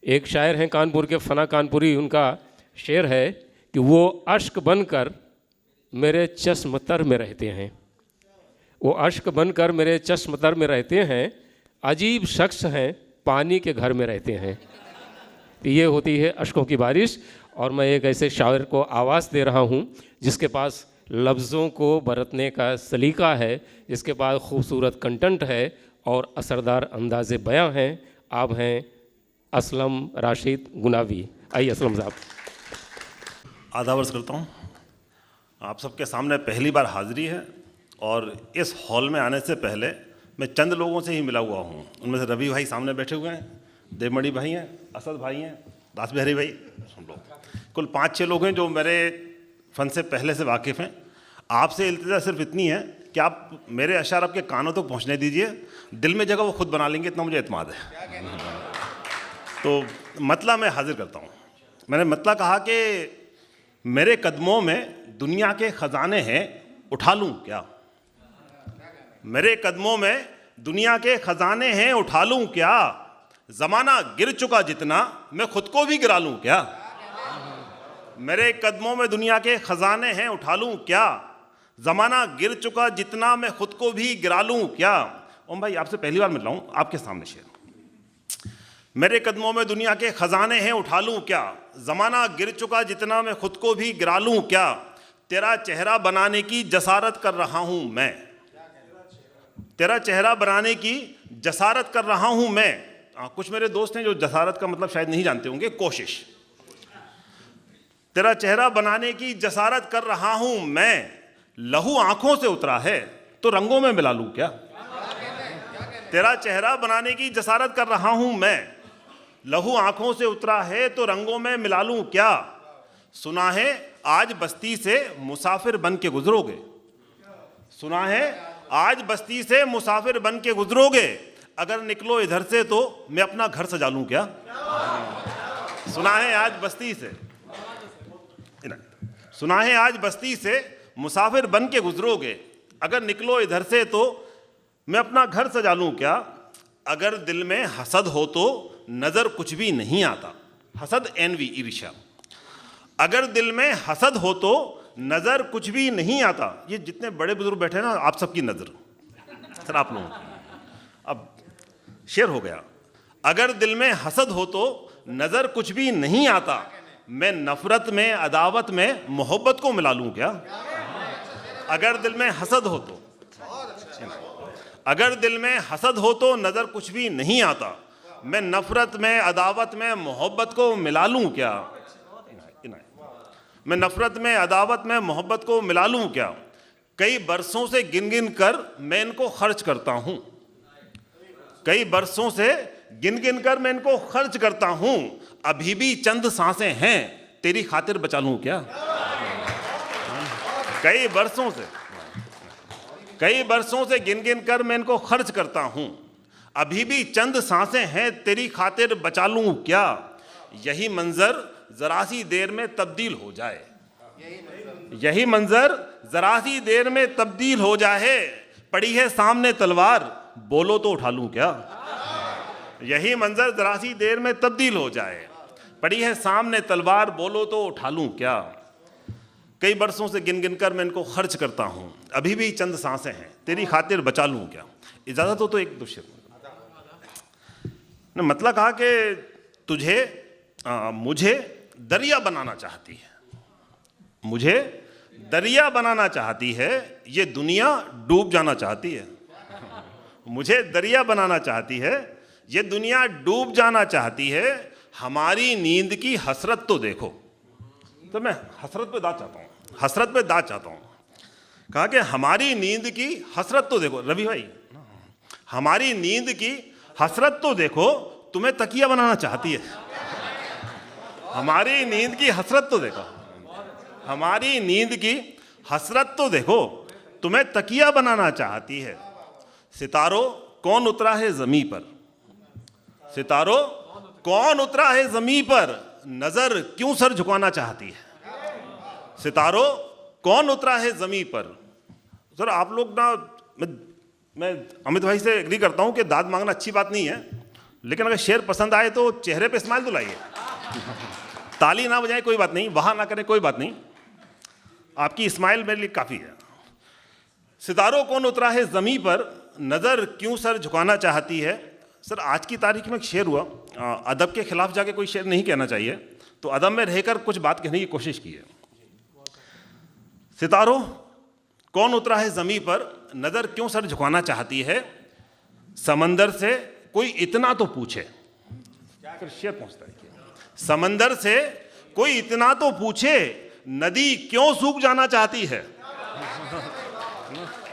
एक शायर हैं कानपुर के, फना कानपुरी, उनका शेर है कि वो अश्क बनकर मेरे चश्म तर में रहते हैं, वो अश्क बनकर मेरे चश्म तर में रहते हैं, अजीब शख्स हैं पानी के घर में रहते हैं। तो ये होती है अश्कों की बारिश। और मैं एक ऐसे शायर को आवाज़ दे रहा हूँ जिसके पास लफ्ज़ों को बरतने का सलीका है, जिसके पास खूबसूरत कंटेंट है और असरदार अंदाज़े बयां हैं। आप हैं असलम राशिद गुनावी। आइए असलम साहब। आदाब अर्ज़ करता हूँ। आप सबके सामने पहली बार हाज़िरी है और इस हॉल में आने से पहले मैं चंद लोगों से ही मिला हुआ हूँ। उनमें से रवि भाई सामने बैठे हुए हैं, देवमणि भाई हैं, असद भाई हैं, दास बिहारी भाई, सुन लो, कुल 5-6 लोग हैं जो मेरे फ़न से पहले से वाकिफ़ हैं। आपसे इल्तिजा सिर्फ इतनी है कि आप मेरे अशार आपके कानों तक पहुँचने दीजिए, दिल में जगह वो खुद बना लेंगे, इतना मुझे एतमाद है। तो मतला मैं हाजिर करता हूँ। मैंने मतला कहा कि मेरे कदमों में दुनिया के ख़जाने हैं, उठा लूँ क्या? मेरे कदमों में दुनिया के ख़जाने हैं, उठा लूँ क्या? ज़माना गिर चुका जितना मैं खुद को भी गिरा लूँ क्या? मेरे कदमों में दुनिया के ख़जाने हैं, उठा लूँ क्या? ज़माना गिर चुका जितना मैं खुद को भी गिरा लूँ क्या? ओम भाई, आपसे पहली बार मिल रहा हूँ, आपके सामने शेर। मेरे कदमों में दुनिया के ख़जाने हैं, उठा लूँ क्या? ज़माना गिर चुका जितना मैं खुद को भी गिरा लूँ क्या? तेरा चेहरा बनाने की जसारत कर रहा हूँ मैं, तेरा चेहरा बनाने की जसारत कर रहा हूँ मैं। कुछ मेरे दोस्त हैं जो जसारत का मतलब शायद नहीं जानते होंगे, कोशिश। तेरा चेहरा बनाने की जसारत कर रहा हूँ मैं, लहू आंखों से उतरा है तो रंगों में मिला लूँ क्या? तेरा चेहरा बनाने की जसारत कर रहा हूँ मैं, लहू आंखों से उतरा है तो रंगों में मिला लूँ क्या? सुना है आज बस्ती से मुसाफिर बन के गुजरोगे, सुना है आज बस्ती से मुसाफिर बन के गुजरोगे, अगर निकलो इधर से तो मैं अपना घर सजा लूँ क्या? सुना है आज बस्ती से, सुना है आज बस्ती से मुसाफिर बन के गुजरोगे, अगर निकलो इधर से तो मैं अपना घर सजा लूँ क्या? अगर दिल में हसद हो तो नज़र कुछ भी नहीं आता, हसद एनवी ईर्ष्या। अगर दिल में हसद हो तो नज़र कुछ भी नहीं आता। ये जितने बड़े बुजुर्ग बैठे हैं ना, आप सबकी नज़र सर आप लोगों की। अब शेर हो गया। अगर दिल में हसद हो तो नज़र कुछ भी नहीं आता, मैं नफ़रत में अदावत में मोहब्बत को मिला लूँ क्या? अगर दिल में हसद हो तो, अगर दिल में हसद हो तो नज़र कुछ भी नहीं आता, मैं नफ़रत में अदावत में मोहब्बत को मिला लूँ क्या? मैं नफ़रत में अदावत में मोहब्बत को मिला लूँ क्या? कई बरसों से गिन गिन कर मैं इनको खर्च करता हूँ, कई बरसों से गिन गिन कर मैं इनको खर्च करता हूँ, अभी भी चंद सांसें हैं तेरी खातिर बचा लूँ क्या? कई बरसों से गिन गिन कर मैं इनको खर्च करता हूँ, अभी भी चंद सांसें हैं तेरी खातिर बचा लूं क्या, यही मंजर जरा सी देर में तब्दील हो जाए, यही मंजर जरा सी देर में तब्दील हो जाए, पड़ी है सामने तलवार बोलो तो उठा लूं क्या, यही मंजर जरा सी देर में तब्दील हो जाए, पड़ी है सामने तलवार बोलो तो उठा लूं क्या। कई बरसों से गिन गिन कर मैं इनको खर्च करता हूं, अभी भी चंद सांसें हैं तेरी खातिर बचा लूं क्या। इजाजत हो तो एक दो शेर ने मतलब कहा कि तुझे मुझे दरिया बनाना चाहती है, मुझे दरिया बनाना चाहती है, ये दुनिया डूब जाना चाहती है, मुझे दरिया बनाना चाहती है, ये दुनिया डूब जाना चाहती है, हमारी नींद की हसरत तो देखो। तो मैं हसरत पे दाद चाहता हूँ, हसरत पे दाद चाहता हूँ। कहा कि हमारी नींद की हसरत तो देखो, रवि भाई हमारी नींद की हसरत तो देखो, तुम्हें तकिया बनाना चाहती है, हमारी नींद की हसरत तो देखो, हमारी नींद की हसरत तो देखो, तुम्हें तकिया बनाना चाहती है। सितारों कौन उतरा है ज़मीं पर, सितारों कौन उतरा है ज़मीं पर, नजर क्यों सर झुकाना चाहती है, सितारों कौन उतरा है ज़मीं पर। सर आप लोग ना, मैं अमित भाई से एग्री करता हूं कि दाद मांगना अच्छी बात नहीं है, लेकिन अगर शेर पसंद आए तो चेहरे पे स्माइल तो लाइए, ताली ना बजाए कोई बात नहीं, वहां ना करें कोई बात नहीं, आपकी स्माइल मेरे लिए काफ़ी है। सितारों कौन उतरा है ज़मीं पर, नज़र क्यों सर झुकाना चाहती है। सर आज की तारीख में एक शेर हुआ, अदब के खिलाफ जाके कोई शेर नहीं कहना चाहिए, तो अदब में रहकर कुछ बात कहने की कोशिश की है। सितारों कौन उतरा है ज़मीं पर, नज़र क्यों सर झुकाना चाहती है, समंदर से कोई इतना तो पूछे। फिर शेर पहुंचता है, समंदर से कोई इतना तो पूछे, नदी क्यों सूख जाना चाहती है,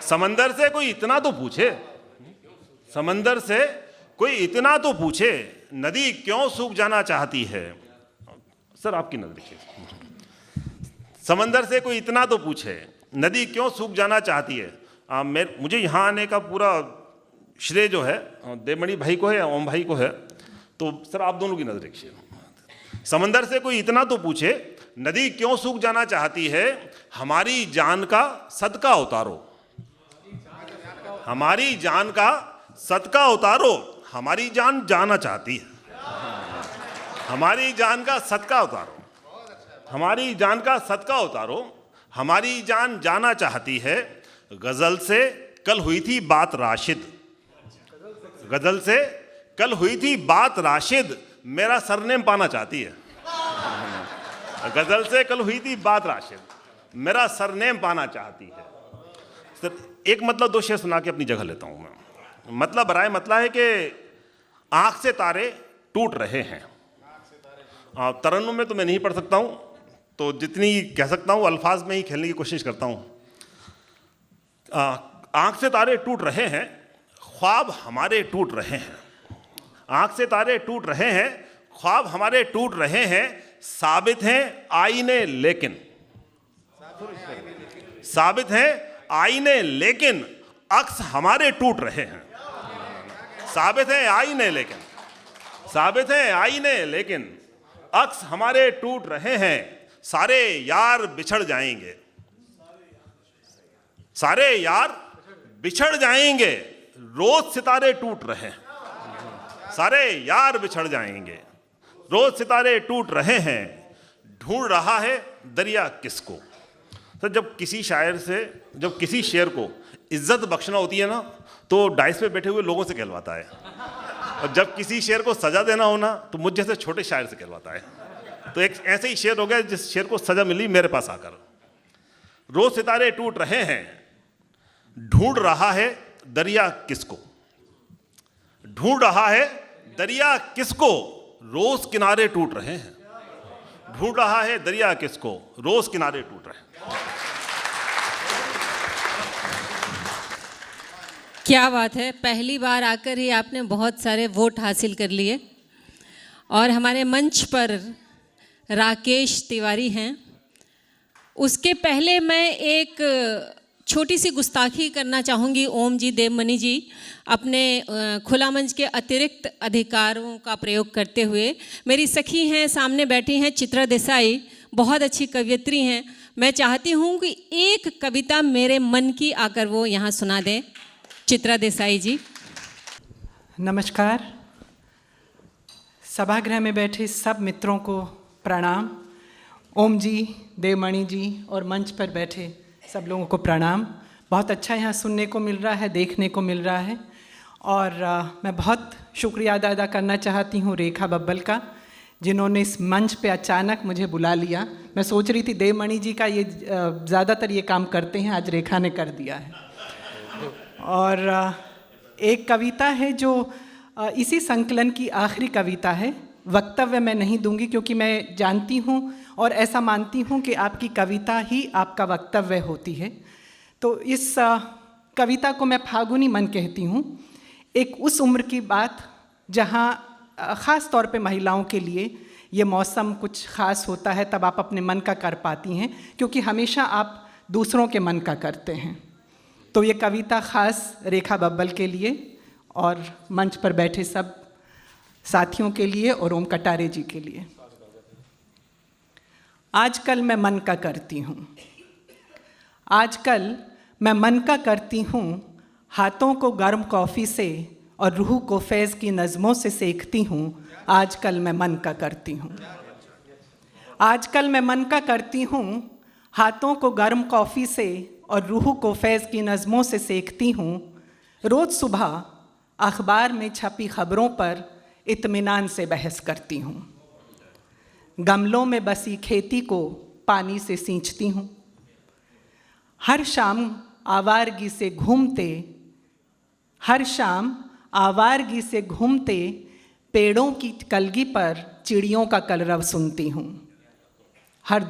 समंदर से कोई इतना तो पूछे, समंदर से कोई इतना तो पूछे, नदी क्यों सूख जाना चाहती है। सर आपकी नजर देखिए, समंदर से कोई इतना तो पूछे, नदी क्यों सूख जाना चाहती है। मुझे यहाँ आने का पूरा श्रेय जो है देवमणि भाई को है या ओम भाई को है, तो सर आप दोनों की नजर देखिए। समंदर से कोई इतना तो पूछे, नदी क्यों सूख जाना चाहती है, हमारी जान का सदका उतारो, हमारी जान का सदका उतारो, हमारी जान जाना चाहती है, हमारी जान का सदका उतारो, हमारी जान का सदका उतारो, हमारी जान जाना चाहती है। गजल से कल हुई थी बात राशिद, गजल से कल हुई थी बात राशिद, मेरा सरनेम पाना चाहती है, गजल से कल हुई थी बात राशिद, मेरा सरनेम पाना चाहती है। सर एक मतलब दो शेर सुना के अपनी जगह लेता हूं मैं। मतलब बराए मतलब है कि आंख से तारे टूट रहे हैं। तरन्नुम में तो मैं नहीं पढ़ सकता हूं, तो जितनी कह सकता हूं अल्फाज में ही खेलने की कोशिश करता हूं। आंख से तारे टूट रहे हैं, ख्वाब हमारे टूट रहे हैं, आंख से तारे टूट रहे हैं, ख्वाब हमारे टूट रहे हैं, साबित हैं आईने लेकिन, साबित हैं आईने लेकिन, अक्स हमारे टूट रहे हैं, साबित हैं आईने लेकिन, साबित हैं आईने लेकिन, अक्स हमारे टूट रहे हैं, सारे यार बिछड़ जाएंगे, सारे यार बिछड़ जाएंगे, रोज सितारे टूट रहे हैं, सारे यार बिछड़ जाएंगे, रोज सितारे टूट रहे हैं, ढूंढ रहा है दरिया किसको। तो जब किसी शायर से, जब किसी शेर को इज्जत बख्शना होती है ना, तो डाइस पे बैठे हुए लोगों से कहलवाता है, और जब किसी शेर को सजा देना हो ना, तो मुझ जैसे छोटे शायर से कहलवाता है। तो एक ऐसे ही शेर हो गया जिस शेर को सजा मिली मेरे पास आकर। रोज सितारे टूट रहे हैं, ढूंढ रहा है दरिया किसको, ढूंढ रहा है दरिया किसको, रोज किनारे टूट रहे हैं, ढूंढ रहा है दरिया किसको, रोज किनारे टूट रहे हैं। क्या बात है, पहली बार आकर ही आपने बहुत सारे वोट हासिल कर लिए। और हमारे मंच पर राकेश तिवारी हैं। उसके पहले मैं एक छोटी सी गुस्ताखी करना चाहूँगी ओम जी, देवमणि जी, अपने खुला मंच के अतिरिक्त अधिकारों का प्रयोग करते हुए। मेरी सखी हैं, सामने बैठी हैं चित्रा देसाई, बहुत अच्छी कवयित्री हैं। मैं चाहती हूँ कि एक कविता मेरे मन की आकर वो यहाँ सुना दें। चित्रा देसाई जी। नमस्कार। सभागृह में बैठे सब मित्रों को प्रणाम। ओम जी, देवमणि जी और मंच पर बैठे सब लोगों को प्रणाम। बहुत अच्छा यहाँ सुनने को मिल रहा है, देखने को मिल रहा है। और मैं बहुत शुक्रिया अदा करना चाहती हूँ रेखा बब्बल का, जिन्होंने इस मंच पे अचानक मुझे बुला लिया। मैं सोच रही थी देवमणि जी का ये ज़्यादातर ये काम करते हैं, आज रेखा ने कर दिया है। और एक कविता है जो इसी संकलन की आखिरी कविता है। वक्तव्य मैं नहीं दूंगी क्योंकि मैं जानती हूँ और ऐसा मानती हूँ कि आपकी कविता ही आपका वक्तव्य होती है। तो इस कविता को मैं फागुनी मन कहती हूँ। एक उस उम्र की बात जहाँ ख़ास तौर पे महिलाओं के लिए ये मौसम कुछ ख़ास होता है, तब आप अपने मन का कर पाती हैं, क्योंकि हमेशा आप दूसरों के मन का करते हैं। तो ये कविता ख़ास रेखा बब्बल के लिए और मंच पर बैठे सब साथियों के लिए और ओम कटारे जी के लिए। आजकल मैं मन का करती हूँ, आजकल मैं मन का करती हूँ, हाथों को गर्म कॉफ़ी से और रूह को फैज़ की नज़मों से सेकती हूँ। आजकल मैं मन का करती हूँ, आजकल मैं मन का करती हूँ, हाथों को गर्म कॉफ़ी से और रूह को फैज़ की नज़मों से सेकती हूँ। रोज़ सुबह अखबार में छपी खबरों पर इत्मीनान से बहस करती हूँ। गमलों में बसी खेती को पानी से सींचती हूँ। हर शाम आवारगी से घूमते, हर शाम आवारगी से घूमते पेड़ों की कलगी पर चिड़ियों का कलरव सुनती हूँ। हर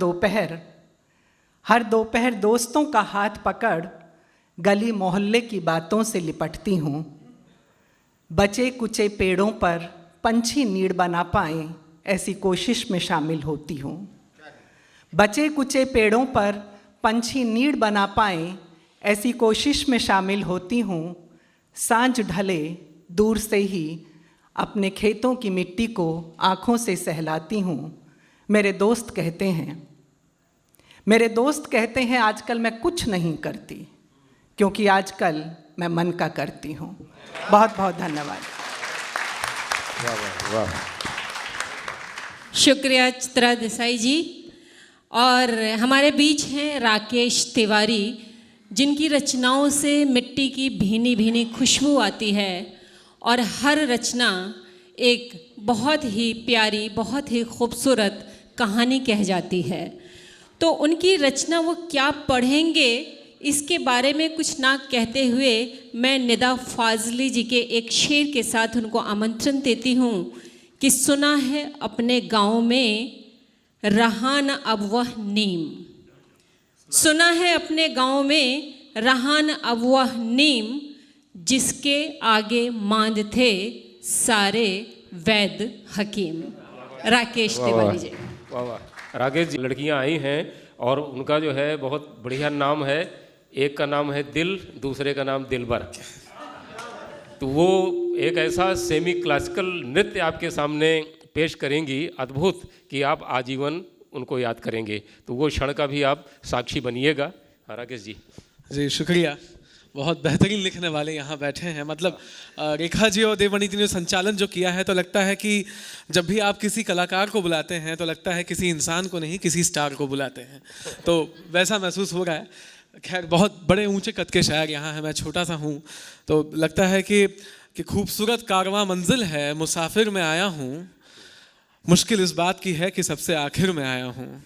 दोपहर दोस्तों का हाथ पकड़ गली मोहल्ले की बातों से लिपटती हूँ। बचे कुचे पेड़ों पर पंछी नीड़ बना पाएं, ऐसी कोशिश में शामिल होती हूँ। बचे कुचे पेड़ों पर पंछी नीड़ बना पाएं, ऐसी कोशिश में शामिल होती हूँ। सांझ ढले दूर से ही अपने खेतों की मिट्टी को आँखों से सहलाती हूँ। मेरे दोस्त कहते हैं आजकल मैं कुछ नहीं करती, क्योंकि आजकल मैं मन का करती हूँ। बहुत बहुत धन्यवाद। शुक्रिया चित्रा देसाई जी। और हमारे बीच हैं राकेश तिवारी, जिनकी रचनाओं से मिट्टी की भीनी भीनी खुशबू आती है और हर रचना एक बहुत ही प्यारी, बहुत ही खूबसूरत कहानी कह जाती है। तो उनकी रचना वो क्या पढ़ेंगे इसके बारे में कुछ ना कहते हुए मैं निदा फाजली जी के एक शेर के साथ उनको आमंत्रण देती हूँ कि सुना है अपने गाँव में रहा न अब वह नीम, सुना है अपने गाँव में रहा न अब वह नीम, जिसके आगे मांद थे सारे वैद हकीम। राकेश तिवारी जी। वाह वाह। राकेश जी, लड़कियां आई हैं और उनका जो है बहुत बढ़िया नाम है। एक का नाम है दिल, दूसरे का नाम दिलबर। तो वो एक ऐसा सेमी क्लासिकल नृत्य आपके सामने पेश करेंगी अद्भुत कि आप आजीवन उनको याद करेंगे। तो वो क्षण का भी आप साक्षी बनिएगा। राकेश जी। जी शुक्रिया। बहुत बेहतरीन लिखने वाले यहाँ बैठे हैं। मतलब रेखा जी और देवमणि जी ने संचालन जो किया है, तो लगता है कि जब भी आप किसी कलाकार को बुलाते हैं तो लगता है किसी इंसान को नहीं, किसी स्टार को बुलाते हैं। तो वैसा महसूस हो रहा है। खैर, बहुत बड़े ऊंचे कद के शायर यहाँ हैं, मैं छोटा सा हूँ, तो लगता है कि खूबसूरत कारवां मंजिल है, मुसाफिर में आया हूँ, मुश्किल इस बात की है कि सबसे आखिर में आया हूँ,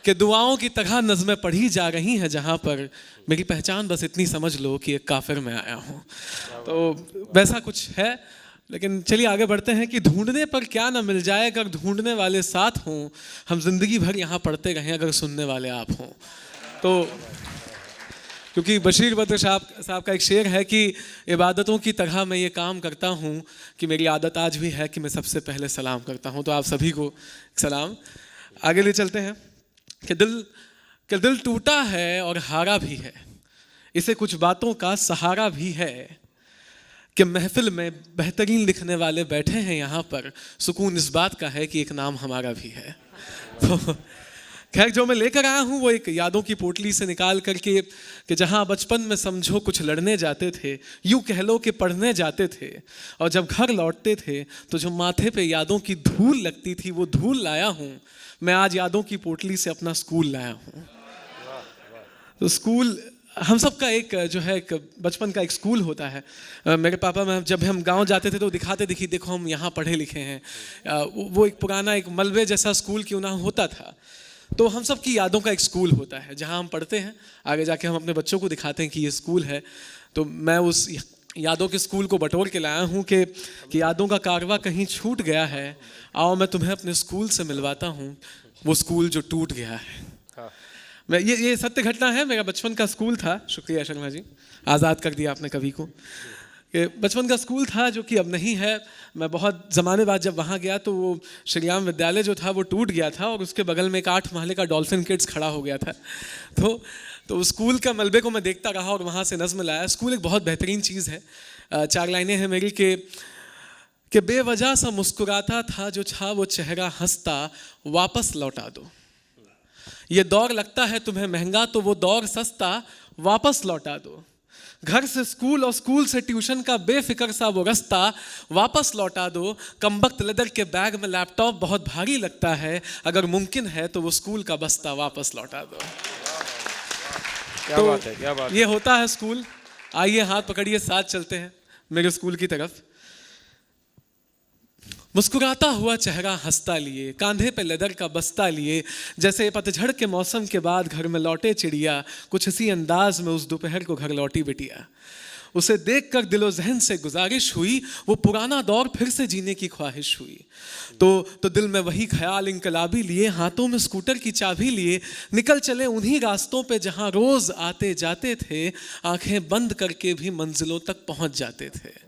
कि दुआओं की तरह नज़में पढ़ी जा रही हैं जहाँ पर, मेरी पहचान बस इतनी समझ लो कि एक काफिर में आया हूँ। तो वैसा कुछ है। लेकिन चलिए आगे बढ़ते हैं कि ढूंढने पर क्या ना मिल जाए अगर ढूंढने वाले साथ हों, हम जिंदगी भर यहाँ पढ़ते रहें अगर सुनने वाले आप हों। तो क्योंकि बशीर बद्र साहब का एक शेर है कि इबादतों की तरह मैं ये काम करता हूँ कि मेरी आदत आज भी है कि मैं सबसे पहले सलाम करता हूँ। तो आप सभी को सलाम। आगे ले चलते हैं कि दिल कि दिल टूटा है और हारा भी है, इसे कुछ बातों का सहारा भी है, कि महफिल में बेहतरीन लिखने वाले बैठे हैं यहाँ पर, सुकून इस बात का है कि एक नाम हमारा भी है। तो खैर, जो मैं लेकर आया हूँ वो एक यादों की पोटली से निकाल करके, कि जहाँ बचपन में समझो कुछ लड़ने जाते थे, यूँ कह लो कि पढ़ने जाते थे, और जब घर लौटते थे तो जो माथे पे यादों की धूल लगती थी वो धूल लाया हूँ मैं आज यादों की पोटली से, अपना स्कूल लाया हूँ। तो स्कूल हम सब का एक जो है एक बचपन का एक स्कूल होता है। मेरे पापा में जब हम गांव जाते थे तो दिखाते देखो हम यहाँ पढ़े लिखे हैं। वो एक पुराना एक मलबे जैसा स्कूल क्यों ना होता था। तो हम सब की यादों का एक स्कूल होता है जहाँ हम पढ़ते हैं, आगे जाके हम अपने बच्चों को दिखाते हैं कि ये स्कूल है। तो मैं उस यादों के स्कूल को बटोर के लाया हूँ कि यादों का कारवा कहीं छूट गया है, आओ मैं तुम्हें अपने स्कूल से मिलवाता हूँ, वो स्कूल जो टूट गया है। मैं ये सत्य घटना है, मेरा बचपन का स्कूल था। शुक्रिया शर्मा जी, आज़ाद कर दिया आपने कवि को। बचपन का स्कूल था जो कि अब नहीं है। मैं बहुत ज़माने बाद जब वहाँ गया तो वो श्रीराम विद्यालय जो था वो टूट गया था और उसके बगल में एक 8 महले का डॉल्फिन किड्स खड़ा हो गया था। तो स्कूल का मलबे को मैं देखता रहा और वहाँ से नज़्म लाया। स्कूल एक बहुत बेहतरीन चीज़ है। 4 लाइनें हैं मेरी कि बेवजह सा मुस्कुराता था जो था वो चेहरा हंसता, वापस लौटा दो। ये दौर लगता है तुम्हें महंगा तो वो दौर सस्ता, वापस लौटा दो। घर से स्कूल और स्कूल से ट्यूशन का बेफिक्र सा वो रास्ता, वापस लौटा दो। कमबख्त लेदर के बैग में लैपटॉप बहुत भारी लगता है, अगर मुमकिन है तो वो स्कूल का बस्ता वापस लौटा दो। क्या बात है, क्या बात है। ये होता है स्कूल। आइए हाथ पकड़िए, साथ चलते हैं मेरे स्कूल की तरफ। मुस्कुराता हुआ चेहरा हंसता लिए, कांधे पे लेदर का बस्ता लिए, जैसे पतझड़ के मौसम के बाद घर में लौटे चिड़िया, कुछ इसी अंदाज में उस दोपहर को घर लौटी बिटिया। उसे देखकर दिलो जहन से गुजारिश हुई, वो पुराना दौर फिर से जीने की ख्वाहिश हुई। तो दिल में वही ख्याल इनकलाबी लिए, हाथों में स्कूटर की चाबी लिए, निकल चले उन्हीं रास्तों पे जहाँ रोज आते जाते थे, आंखें बंद करके भी मंजिलों तक पहुँच जाते थे।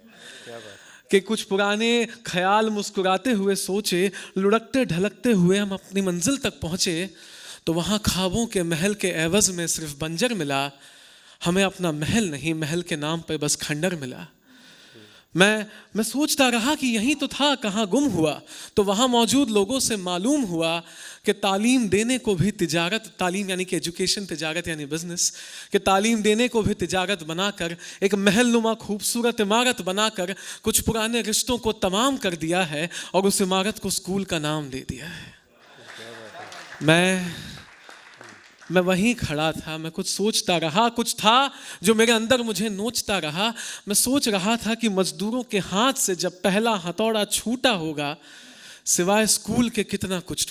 कि कुछ पुराने ख्याल मुस्कुराते हुए सोचे, लुढ़कते ढलकते हुए हम अपनी मंजिल तक पहुँचे, तो वहाँ ख्वाबों के महल के एवज़ में सिर्फ बंजर मिला। हमें अपना महल नहीं, महल के नाम पे बस खंडर मिला। मैं सोचता रहा कि यहीं तो था, कहाँ गुम हुआ। तो वहाँ मौजूद लोगों से मालूम हुआ कि तालीम देने को भी तिजारत, तालीम यानी कि एजुकेशन, तिजारत यानी बिजनेस, कि तालीम देने को भी तिजारत बनाकर एक महलनुमा खूबसूरत इमारत बनाकर कुछ पुराने रिश्तों को तमाम कर दिया है और उस इमारत को स्कूल का नाम दे दिया है। मैं वहीं खड़ा था, मैं कुछ सोचता रहा, कुछ था जो मेरे अंदर मुझे नोचता रहा। मैं सोच रहा था कि मजदूरों के हाथ से जब पहला हथौड़ा छूटा होगा, सिवाय स्कूल के कितना कुछ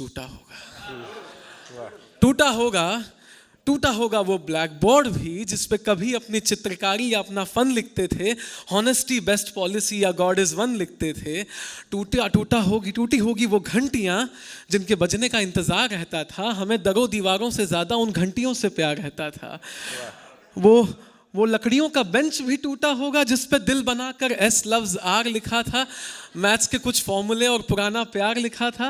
टूटा होगा वो ब्लैक बोर्ड भी जिस पे कभी अपनी चित्रकारी या अपना फन लिखते थे, हॉनेस्टी बेस्ट पॉलिसी या गॉड इज वन लिखते थे। टूटी होगी वो घंटियां जिनके बजने का इंतजार रहता था। हमें दरों दीवारों से ज्यादा उन घंटियों से प्यार रहता था। वो लकड़ियों का बेंच भी टूटा होगा जिस पे दिल बनाकर एस लव्स आर लिखा था, मैथ्स के कुछ फॉर्मूले और पुराना प्यार लिखा था।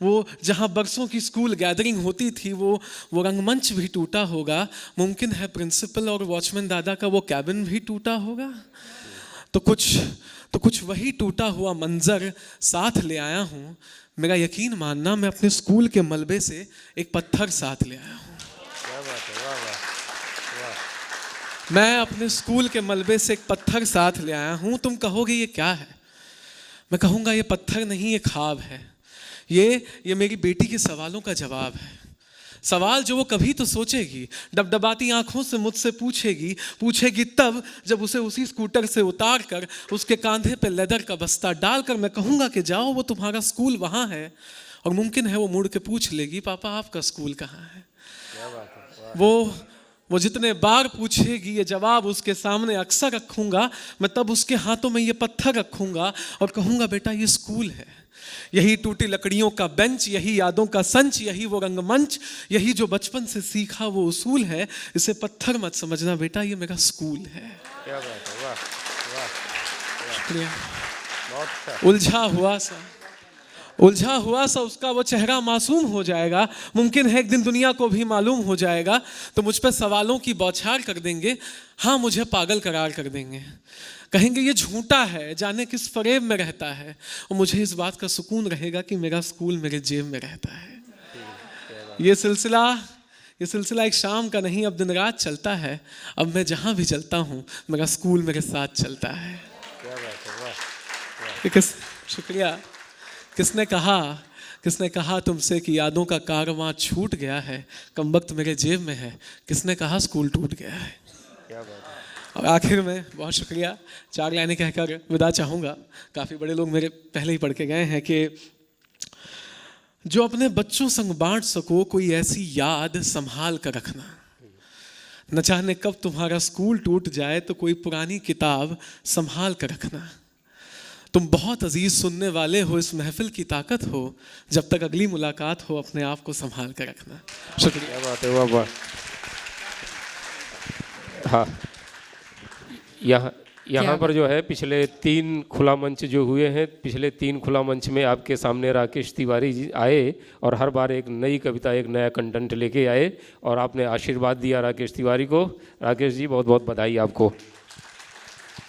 वो जहाँ बरसों की स्कूल गैदरिंग होती थी वो रंगमंच भी टूटा होगा। मुमकिन है प्रिंसिपल और वॉचमैन दादा का वो कैबिन भी टूटा होगा। तो कुछ वही टूटा हुआ मंजर साथ ले आया हूँ। मेरा यकीन मानना, मैं अपने स्कूल के मलबे से एक पत्थर साथ ले आया हूँ। मैं अपने स्कूल के मलबे से एक पत्थर साथ ले आया हूँ। तुम कहोगे ये क्या है? मैं कहूँगा ये पत्थर नहीं, ये ख्वाब है। ये मेरी बेटी के सवालों का जवाब है। सवाल जो वो कभी तो सोचेगी, डबडबाती आंखों से मुझसे पूछेगी तब जब उसे उसी स्कूटर से उतार कर उसके कांधे पे लेदर का बस्ता डालकर मैं कहूँगा कि जाओ वो तुम्हारा स्कूल वहाँ है। और मुमकिन है वो मुड़ के पूछ लेगी, पापा आपका स्कूल कहाँ है? वो जितने बार पूछेगी ये जवाब उसके सामने अक्सर रखूंगा। मैं तब उसके हाथों में ये पत्थर रखूंगा और कहूंगा बेटा ये स्कूल है। यही टूटी लकड़ियों का बेंच, यही यादों का संच, यही वो रंगमंच, यही जो बचपन से सीखा वो उसूल है। इसे पत्थर मत समझना बेटा, ये मेरा स्कूल है। क्या बात है, वाह वाह, शुक्रिया। बहुत अच्छा। उलझा हुआ सा उलझा हुआ सा उसका वो चेहरा मासूम हो जाएगा, मुमकिन है एक दिन दुनिया को भी मालूम हो जाएगा, तो मुझ पर सवालों की बौछार कर देंगे, हाँ मुझे पागल करार कर देंगे, कहेंगे ये झूठा है, जाने किस फरेब में रहता है, और मुझे इस बात का सुकून रहेगा कि मेरा स्कूल मेरे जेब में रहता है। ये सिलसिला एक शाम का नहीं, अब दिन रात चलता है। अब मैं जहाँ भी चलता हूँ मेरा स्कूल मेरे साथ चलता है। शुक्रिया। किसने कहा तुमसे कि यादों का कारवां छूट गया है, कमबख्त मेरे जेब में है, किसने कहा स्कूल टूट गया है। और आखिर में बहुत शुक्रिया, 4 लाइनें कहकर विदा चाहूँगा। काफ़ी बड़े लोग मेरे पहले ही पढ़ के गए हैं कि जो अपने बच्चों संग बांट सको कोई ऐसी याद संभाल कर रखना, न जाने कब तुम्हारा स्कूल टूट जाए तो कोई पुरानी किताब संभाल कर रखना। तुम बहुत अजीज सुनने वाले हो, इस महफिल की ताकत हो, जब तक अगली मुलाकात हो अपने आप को संभाल कर रखना। शुक्रिया। क्या बात है, वाह वाह। हाँ, यहाँ पर जो है पिछले 3 खुला मंच जो हुए हैं, पिछले 3 खुला मंच में आपके सामने राकेश तिवारी जी आए और हर बार एक नई कविता, एक नया कंटेंट लेके आए और आपने आशीर्वाद दिया राकेश तिवारी को। राकेश जी बहुत बहुत बधाई आपको।